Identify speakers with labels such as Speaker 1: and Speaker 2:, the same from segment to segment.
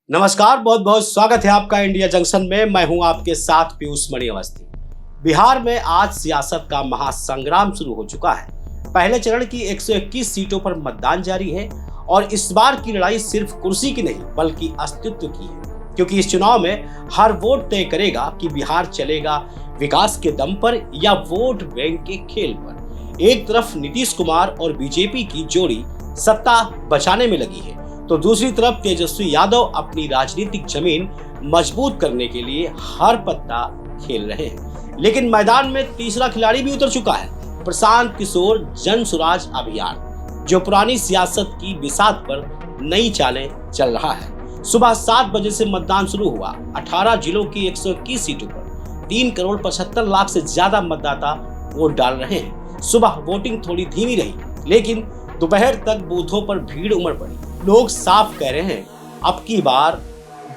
Speaker 1: नमस्कार, बहुत बहुत स्वागत है आपका इंडिया जंक्शन में। मैं हूं आपके साथ पीयूष मणि अवस्थी। बिहार में आज सियासत का महासंग्राम शुरू हो चुका है। पहले चरण की 121 सीटों पर मतदान जारी है और इस बार की लड़ाई सिर्फ कुर्सी की नहीं बल्कि अस्तित्व की है, क्योंकि इस चुनाव में हर वोट तय करेगा कि बिहार चलेगा विकास के दम पर या वोट बैंक के खेल पर। एक तरफ नीतीश कुमार और बीजेपी की जोड़ी सत्ता बचाने में लगी है, तो दूसरी तरफ तेजस्वी यादव अपनी राजनीतिक जमीन मजबूत करने के लिए हर पत्ता खेल रहे हैं। लेकिन मैदान में तीसरा खिलाड़ी भी उतर चुका है, प्रशांत किशोर जन स्वराज अभियान, जो पुरानी सियासत की बिसात पर नई चालें चल रहा है। सुबह 7 बजे से मतदान शुरू हुआ। 18 जिलों की 121 सीटों पर 3 करोड़ 75 लाख से ज्यादा मतदाता वोट डाल रहे हैं। सुबह वोटिंग थोड़ी धीमी रही, लेकिन दोपहर तक बूथों पर भीड़ उमड़ पड़ी। लोग साफ कह रहे हैं, अब की बार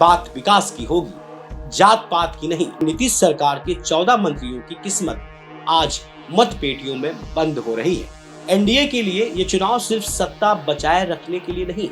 Speaker 1: बात विकास की होगी, जात पात की नहीं। नीतीश सरकार के 14 मंत्रियों की किस्मत आज मत पेटियों में बंद हो रही है। एनडीए के लिए ये चुनाव सिर्फ सत्ता बचाए रखने के लिए नहीं,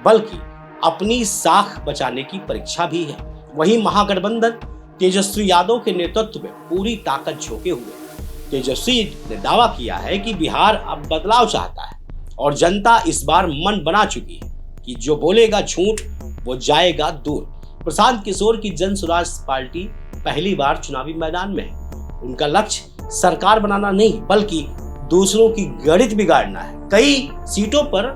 Speaker 1: बल्कि अपनी साख बचाने की परीक्षा भी है। वहीं महागठबंधन तेजस्वी यादव के नेतृत्व में पूरी ताकत झोंके हुए। तेजस्वी ने दावा किया है कि बिहार अब बदलाव चाहता है और जनता इस बार मन बना चुकी है कि जो बोलेगा झूठ वो जाएगा दूर। प्रशांत किशोर की जन स्वराज पार्टी पहली बार चुनावी मैदान में है। उनका लक्ष्य सरकार बनाना नहीं बल्कि दूसरों की गणित बिगाड़ना है। कई सीटों पर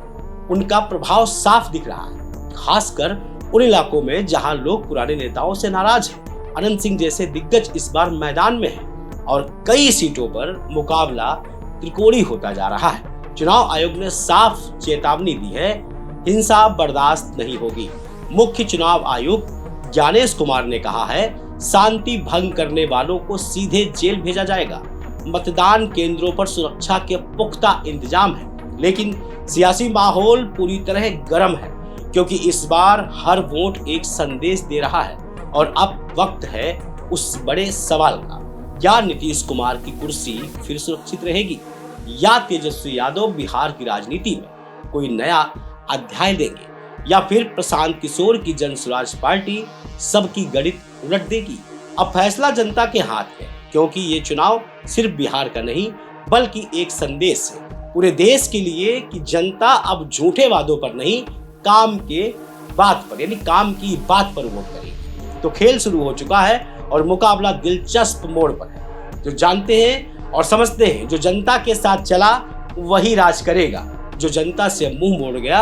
Speaker 1: उनका प्रभाव साफ दिख रहा है, खासकर उन इलाकों में जहां लोग पुराने नेताओं से नाराज हैं। अनंत सिंह जैसे दिग्गज इस बार मैदान में हैं और कई सीटों पर मुकाबला त्रिकोणीय होता जा रहा है। चुनाव आयोग ने साफ चेतावनी दी है, हिंसा बर्दाश्त नहीं होगी। मुख्य चुनाव आयुक्त ज्ञानेश कुमार ने कहा है, शांति भंग करने वालों को सीधे जेल भेजा जाएगा। मतदान केंद्रों पर सुरक्षा के पुख्ता इंतजाम है, लेकिन सियासी माहौल पूरी तरह गर्म है, क्योंकि इस बार हर वोट एक संदेश दे रहा है। और अब वक्त है उस बड़े सवाल का, क्या नीतीश कुमार की कुर्सी फिर सुरक्षित रहेगी या तेजस्वी यादव बिहार की राजनीति में कोई नया अध्याय देंगे, या फिर प्रशांत किशोर की जन स्वराज पार्टी सबकी गणित उलट देगी। अब फैसला जनता के हाथ है, क्योंकि ये चुनाव सिर्फ बिहार का नहीं बल्कि एक संदेश है पूरे देश के लिए कि जनता अब झूठे वादों पर नहीं, काम के बात पर यानी काम की बात पर वोट करेगी। तो खेल शुरू हो चुका है और मुकाबला दिलचस्प मोड़ पर है। जो जानते हैं और समझते हैं, जो जनता के साथ चला वही राज करेगा। जो जनता से मुंह मोड़ गया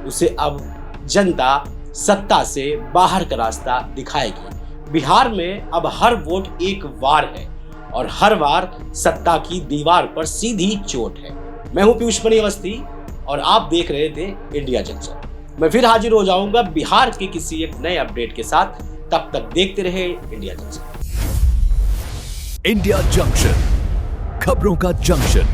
Speaker 1: उसे अब जनता सत्ता से बाहर का रास्ता दिखाएगी। बिहार में अब हर वोट एक वार है और हर वार सत्ता की दीवार पर सीधी चोट है। मैं हूं पीयूष मणि अवस्थी और आप देख रहे थे इंडिया जंक्शन। मैं फिर हाजिर हो जाऊंगा बिहार के किसी एक नए अपडेट के साथ। तब तक देखते रहे इंडिया जंक्शन।
Speaker 2: इंडिया जंक्शन, खबरों का जंक्शन।